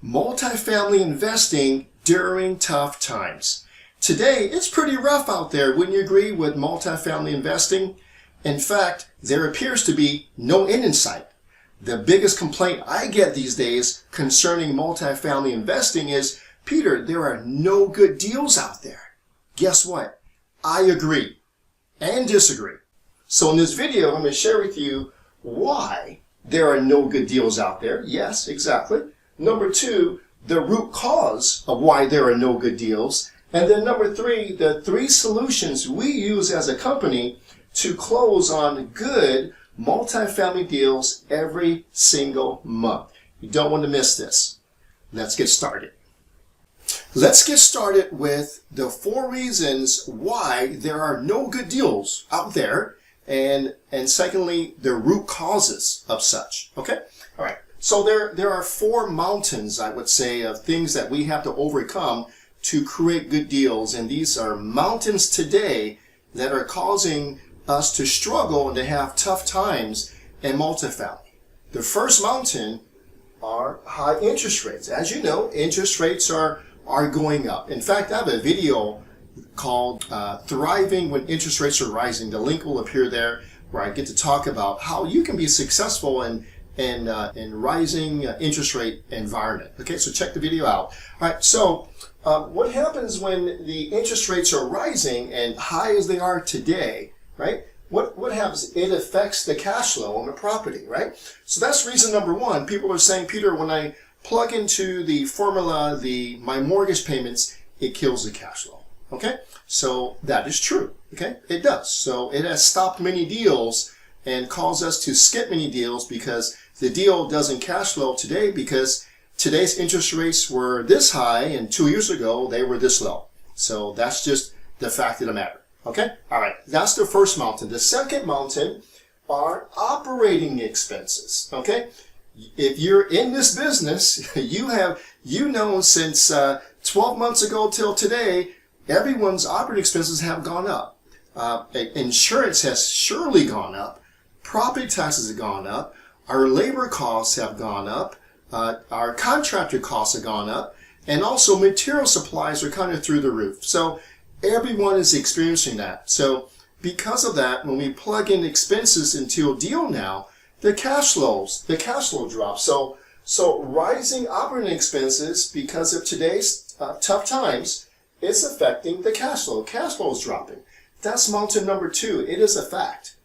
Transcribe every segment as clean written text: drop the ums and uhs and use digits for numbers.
multifamily investing during tough times. Today, it's pretty rough out there, wouldn't you agree, with multifamily investing? In fact, there appears to be no end in sight. The biggest complaint I get these days concerning multifamily investing is, Peter, there are no good deals out there. Guess what? I agree and disagree. So in this video, I'm going to share with you why there are no good deals out there. Yes, exactly. Number two, the root cause of why there are no good deals. And then number three, the three solutions we use as a company to close on good multifamily deals every single month. You don't want to miss this. Let's get started. Let's get started with the 4 reasons why there are no good deals out there, and secondly, the root causes of such. Okay? All right. So there are 4 mountains, I would say, of things that we have to overcome to create good deals, and these are mountains today that are causing us to struggle and to have tough times in multifamily. The first mountain are high interest rates. As you know, interest rates are going up. In fact, I have a video called Thriving When Interest Rates Are Rising. The link will appear there, where I get to talk about how you can be successful in rising interest rate environment. Okay, so check the video out. All right, so what happens when the interest rates are rising and high as they are today, right? What happens? It affects the cash flow on the property, right? So that's reason number 1. People are saying, Peter, when I plug into the formula my mortgage payments, it kills the cash flow. Okay? So that is true. Okay? It does. So it has stopped many deals and caused us to skip many deals because the deal doesn't cash flow today because today's interest rates were this high and 2 years ago they were this low. So that's just the fact of the matter. Okay? All right. That's the first mountain. The second mountain are operating expenses. Okay? If you're in this business, you know since 12 months ago till today, everyone's operating expenses have gone up. Insurance has surely gone up. Property taxes have gone up. Our labor costs have gone up. Our contractor costs have gone up. And also material supplies are kind of through the roof. So everyone is experiencing that. So because of that, when we plug in expenses into a deal now, the cash flow drops. So rising operating expenses because of today's tough times is affecting the cash flow. Cash flow is dropping. That's mountain number 2. It is a fact.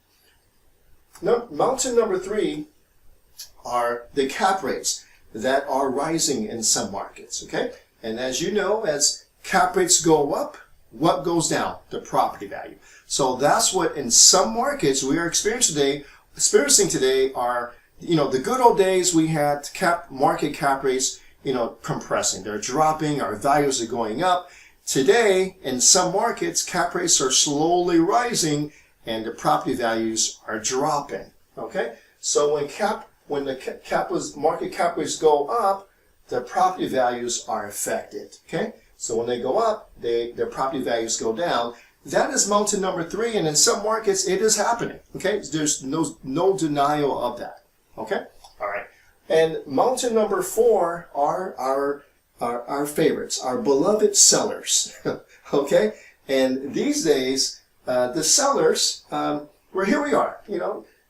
Mountain number 3 are the cap rates that are rising in some markets. Okay, and as you know, as cap rates go up, what goes down? The property value. So that's what in some markets we are experiencing today are, the good old days we had market cap rates, compressing. They're dropping, our values are going up. Today, in some markets, cap rates are slowly rising and the property values are dropping. Okay? So when the market cap rates go up, the property values are affected. Okay? So when they go up, their property values go down. That is mountain number 3, and in some markets it is happening. Okay, there's no denial of that. Okay, all right. And mountain number 4 are our favorites, our beloved sellers. Okay, and these days the sellers, here we are.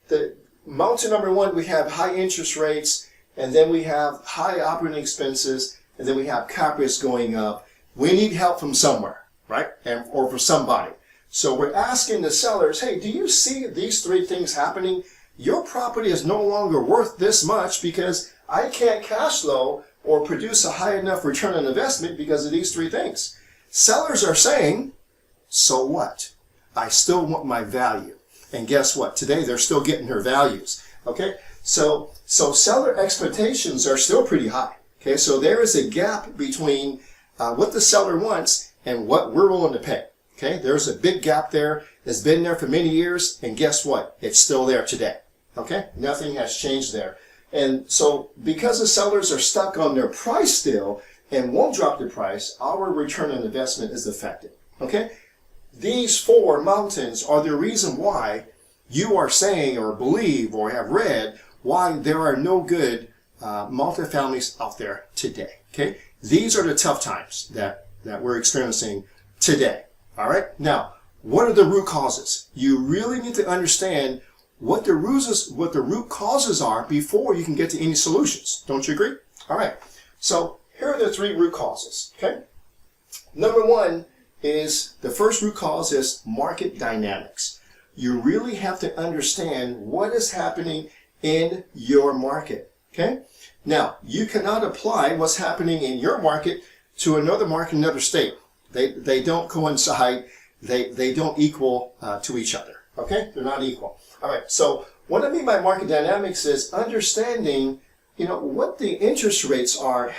The mountain number 1, we have high interest rates, and then we have high operating expenses, and then we have cap rates going up. We need help from somewhere, right? Or for somebody. So we're asking the sellers, hey, do you see these 3 things happening? Your property is no longer worth this much because I can't cash flow or produce a high enough return on investment because of these 3 things. Sellers are saying, so what? I still want my value. And guess what? Today they're still getting their values. Okay? So seller expectations are still pretty high. Okay? So there is a gap between what the seller wants and what we're willing to pay. Okay, there's a big gap there. It's been there for many years, and guess what? It's still there today. Okay, nothing has changed there. And so because the sellers are stuck on their price still and won't drop the price, our return on investment is affected. Okay, these 4 mountains are the reason why you are saying or believe or have read why there are no good multifamilies out there today. Okay, these are the tough times that we're experiencing today. All right, now what are the root causes? You really need to understand what the root causes are before you can get to any solutions. Don't you agree? All right, so here are the 3 root causes. Okay, number 1 is, the first root cause is market dynamics. You really have to understand what is happening in your market. Okay, now you cannot apply what's happening in your market to another market in another state. They don't coincide. They don't equal to each other. Okay, they're not equal. All right, so what I mean by market dynamics is understanding, what the interest rates are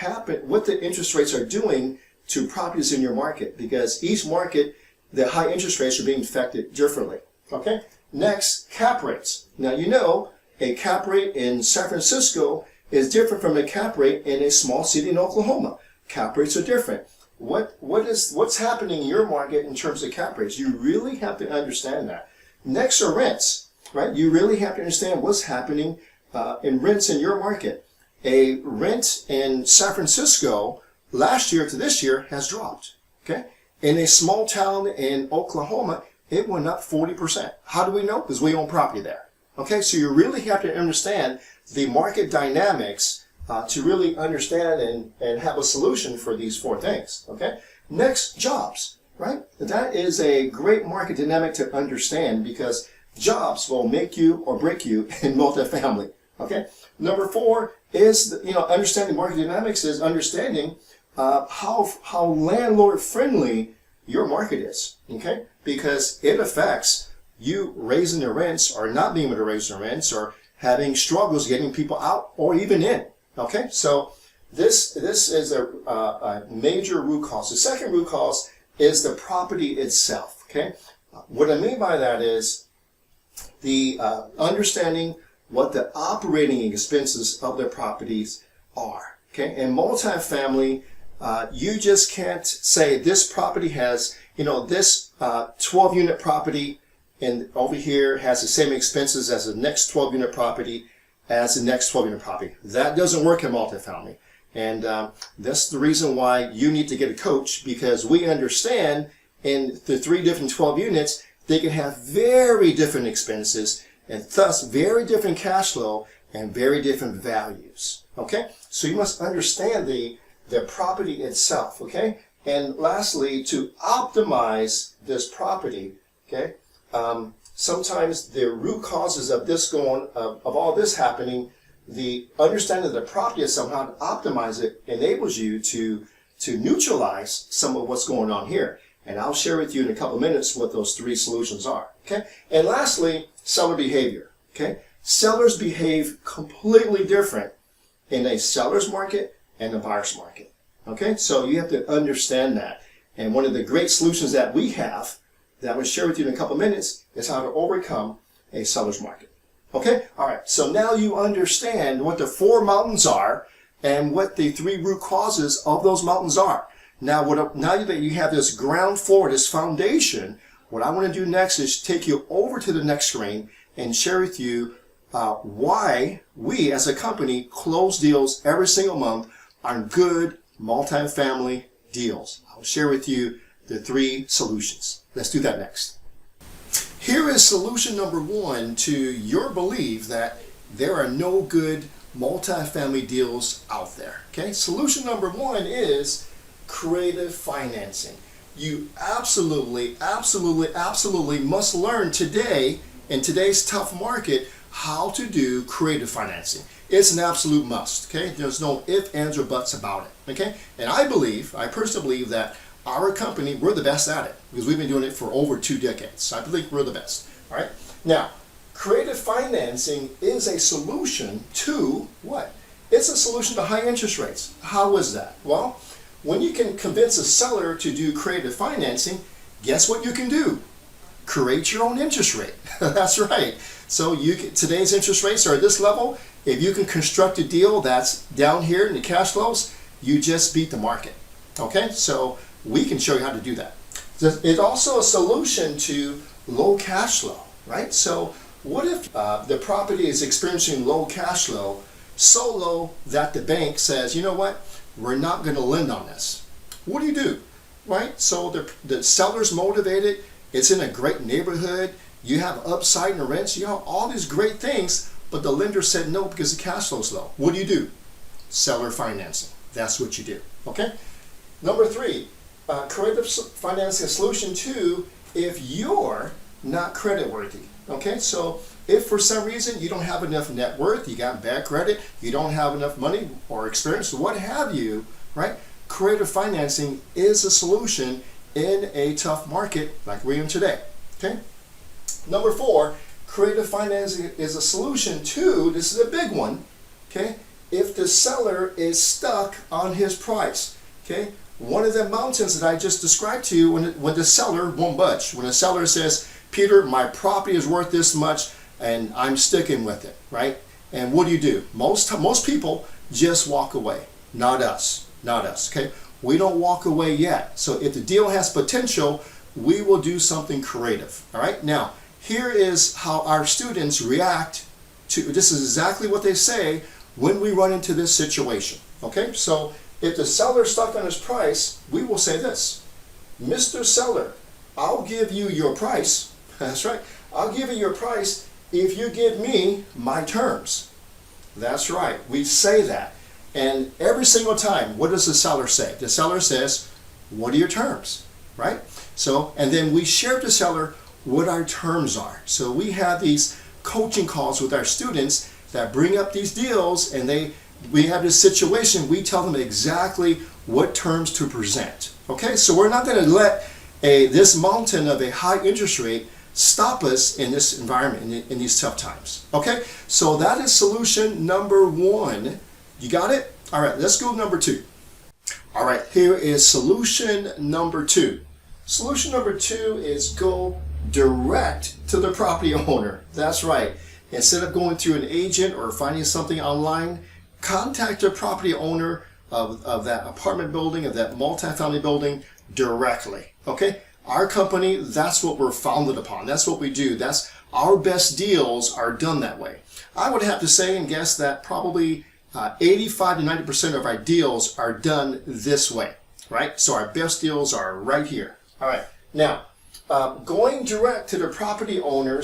doing to properties in your market, because each market, the high interest rates are being affected differently. Okay, next, cap rates. Now a cap rate in San Francisco is different from a cap rate in a small city in Oklahoma. Cap rates are different. What's happening in your market in terms of cap rates? You really have to understand that. Next are rents, right? You really have to understand what's happening in rents in your market. A rent in San Francisco last year to this year has dropped. Okay, in a small town in Oklahoma, it went up 40%. How do we know? Because we own property there. Okay, so you really have to understand the market dynamics to really understand and have a solution for these 4 things. Okay, next, jobs, right? That is a great market dynamic to understand, because jobs will make you or break you in multifamily. Okay, number 4 is understanding market dynamics is understanding how landlord friendly your market is. Okay, because it affects you raising the rents or not being able to raise the rents, or having struggles getting people out or even in. Okay, so this is a major root cause. The second root cause is the property itself. Okay, what I mean by that is the understanding what the operating expenses of the properties are. Okay, in multifamily, you just can't say this property has, this 12-unit property and over here has the same expenses as the next 12-unit property as the next 12-unit property. That doesn't work in multifamily. And that's the reason why you need to get a coach, because we understand in the 3 different 12 units, they can have very different expenses and thus very different cash flow and very different values. Okay, so you must understand the property itself. Okay, and lastly, to optimize this property, okay, sometimes the root causes of this of all this happening, the understanding of the property itself, how to optimize it, enables you to neutralize some of what's going on here. And I'll share with you in a couple of minutes what those 3 solutions are. Okay, and lastly, seller behavior. Okay, sellers behave completely different in a seller's market and a buyer's market. Okay, so you have to understand that. And one of the great solutions that we have that I will share with you in a couple of minutes is how to overcome a seller's market. Okay, all right, so now you understand what the 4 mountains are and what the 3 root causes of those mountains are. Now that you have this ground floor, this foundation, what I want to do next is take you over to the next screen and share with you why we as a company close deals every single month on good multifamily deals. I'll share with you the 3 solutions. Let's do that next. Here is solution number 1 to your belief that there are no good multifamily deals out there. Okay, solution number 1 is creative financing. You absolutely must learn today, in today's tough market, how to do creative financing. It's an absolute must. Okay, there's no ifs, ands, or buts about it. Okay, and I personally believe that our company, we're the best at it, because we've been doing it for over 2 decades. I believe we're the best. All right, now creative financing is a solution to what? It's a solution to high interest rates. How is that? Well, when you can convince a seller to do creative financing, guess what you can do? Create your own interest rate. That's right. So today's interest rates are at this level. If you can construct a deal that's down here in the cash flows, you just beat the market. Okay, so we can show you how to do that. It's also a solution to low cash flow, right? So what if the property is experiencing low cash flow? so low that the bank says, you know what, we're not going to lend on this. What do? Right? So the seller's motivated, it's in a great neighborhood, you have upside in the rents, you have all these great things, but the lender said no because the cash flow's low. What do? Seller financing. That's what you do. Okay? Number 3, creative financing solution 2, if you're not creditworthy. Okay, so if for some reason you don't have enough net worth, you got bad credit, you don't have enough money or experience, what have you, right? Creative financing is a solution in a tough market like we're in today. Okay. Number 4, creative financing is a solution to, this is a big one, okay, if the seller is stuck on his price. Okay, one of the mountains that I just described to you, when the seller won't budge, when the seller says, Peter, my property is worth this much and I'm sticking with it, right? And what do? Most people just walk away. Not us, okay? We don't walk away yet. So if the deal has potential, we will do something creative, all right? Now, here is how our students react to, this is exactly what they say when we run into this situation, okay? So if the seller's stuck on his price, we will say this, Mr. Seller, I'll give you your price. That's right. I'll give you your price if you give me my terms. That's right. We say that. And every single time, what does the seller say? The seller says, what are your terms? Right? So, and then we share with the seller what our terms are. So we have these coaching calls with our students that bring up these deals, and we have this situation, we tell them exactly what terms to present. Okay, so we're not going to let this mountain of a high interest rate stop us in this environment, in these tough times. Okay, so that is solution number 1. You got it? All right, let's go number 2. All right, here is solution number 2. Solution number 2 is go direct to the property owner. That's right. Instead of going through an agent or finding something online, contact the property owner of that apartment building, of that multifamily building directly. Okay? Our company, that's what we're founded upon. That's what we do. That's our best deals are done that way. I would have to say and guess that probably 85 to 90% of our deals are done this way, right? So our best deals are right here. All right. Now, going direct to the property owner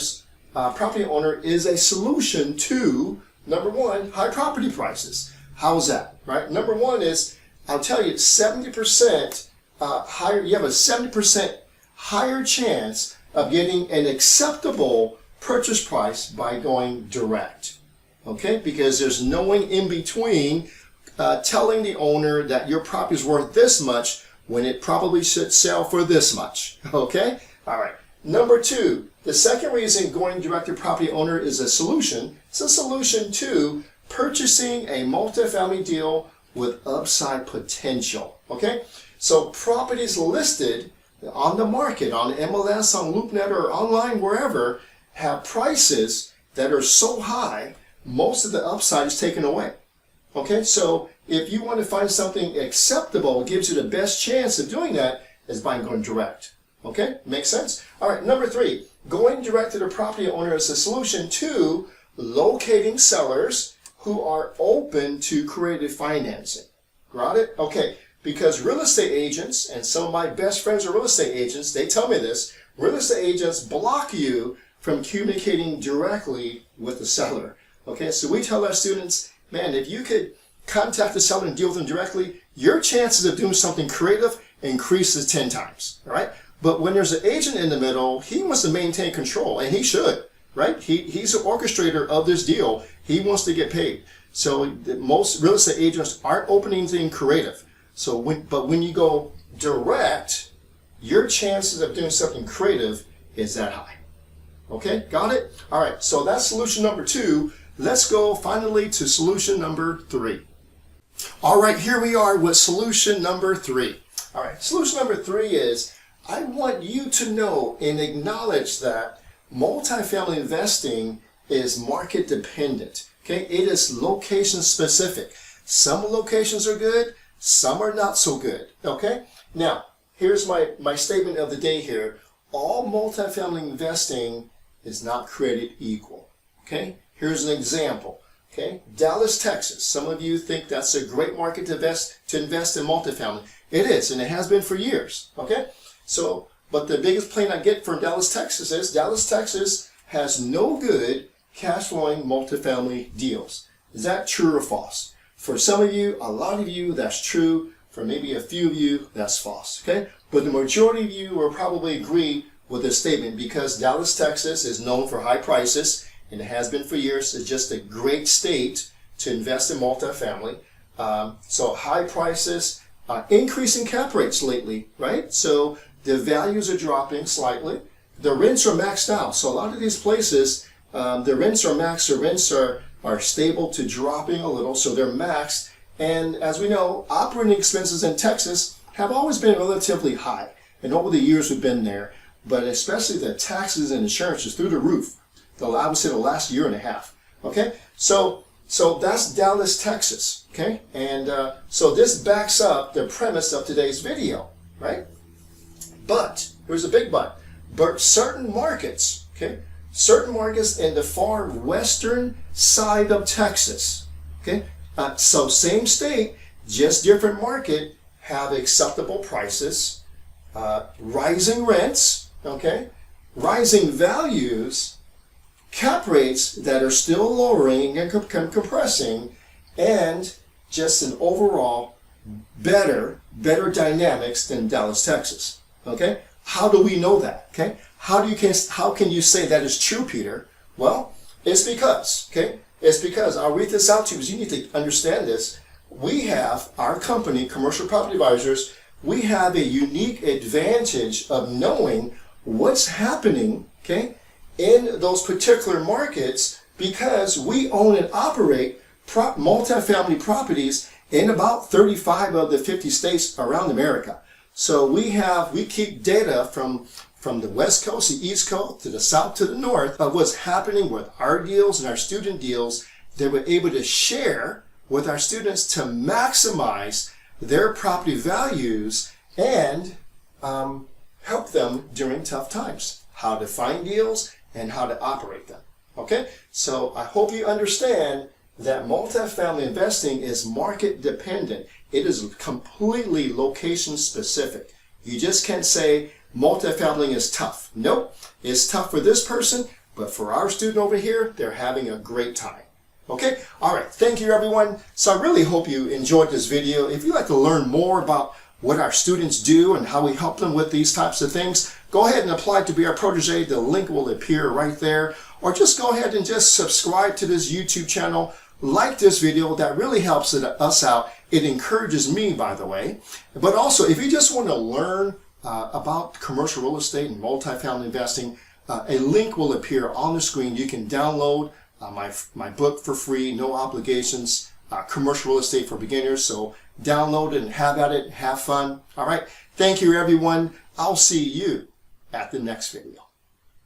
is a solution to, number 1, high property prices. How's that, right? Number 1 is, I'll tell you, 70% higher. You have a 70% higher chance of getting an acceptable purchase price by going direct. Okay, because there's no one in between telling the owner that your property is worth this much when it probably should sell for this much. Okay, all right. Number 2, the second reason going direct to property owner is a solution. It's a solution to purchasing a multifamily deal with upside potential. Okay, so properties listed on the market, on MLS, on LoopNet, or online, wherever, have prices that are so high, most of the upside is taken away. Okay, so if you want to find something acceptable, gives you the best chance of doing that is by going direct. Okay, makes sense? All right, number 3, going direct to the property owner is a solution to locating sellers who are open to creative financing. Got it? Okay, because real estate agents, and some of my best friends are real estate agents, they tell me this, real estate agents block you from communicating directly with the seller. Okay, so we tell our students, man, if you could contact the seller and deal with them directly, your chances of doing something creative increases 10 times, all right? But when there's an agent in the middle, he wants to maintain control, and he should, right? He's an orchestrator of this deal. He wants to get paid. So most real estate agents aren't opening anything creative. So when you go direct, your chances of doing something creative is that high. Okay, got it? All right, so that's solution number 2. Let's go finally to solution number 3. All right, here we are with solution number 3. All right, solution number 3 is, I want you to know and acknowledge that multifamily investing is market dependent. Okay, it is location specific. Some locations are good, some are not so good. Okay, now here's my statement of the day here. All multifamily investing is not created equal. Okay, here's an example. Okay, Dallas, Texas. Some of you think that's a great market to invest in multifamily. It is, and it has been for years. Okay, so but the biggest complaint I get from Dallas, Texas is Dallas, Texas has no good cash flowing multifamily deals. Is that true or false? For some of you, a lot of you, that's true. For maybe a few of you, that's false. Okay, but the majority of you will probably agree with this statement because Dallas, Texas is known for high prices. And it has been for years. It's just a great state to invest in multifamily. So high prices, increasing cap rates lately, right? So the values are dropping slightly. The rents are maxed out. So a lot of these places, the rents are maxed. The rents are stable to dropping a little. So they're maxed. And as we know, operating expenses in Texas have always been relatively high. And over the years we've been there. But especially the taxes and insurance is through the roof. I would say the last year and a half. Okay, so that's Dallas, Texas. Okay, and so this backs up the premise of today's video, right? But here's a big but. But certain markets, okay, certain markets in the far western side of Texas, okay, so same state, just different market, have acceptable prices, rising rents, okay, rising values, cap rates that are still lowering and compressing, and just an overall better dynamics than Dallas, Texas. Okay, how do we know that? Okay, how can you say that is true, Peter? Well, it's because I'll read this out to you because you need to understand this. We have our company, Commercial Property Advisors. We have a unique advantage of knowing what's happening. Okay, in those particular markets because we own and operate multifamily properties in about 35 of the 50 states around America. So we keep data from the West Coast, the East Coast, to the South, to the North of what's happening with our deals and our student deals that we're able to share with our students to maximize their property values and help them during tough times. How to find deals and how to operate them. Okay, so I hope you understand that multifamily investing is market dependent. It is completely location specific. You just can't say multifamily is tough. Nope, it's tough for this person, but for our student over here, they're having a great time. Okay, all right, thank you everyone. So I really hope you enjoyed this video. If you'd like to learn more about what our students do and how we help them with these types of things, go ahead and apply to be our protege. The link will appear right there. Or just go ahead and just subscribe to this YouTube channel. Like this video. That really helps us out. It encourages me, by the way. But also, if you just want to learn about commercial real estate and multifamily investing, a link will appear on the screen. You can download my book for free, no obligations, Commercial Real Estate for Beginners. So download it and have at it, have fun. All right. Thank you, everyone. I'll see you at the next video.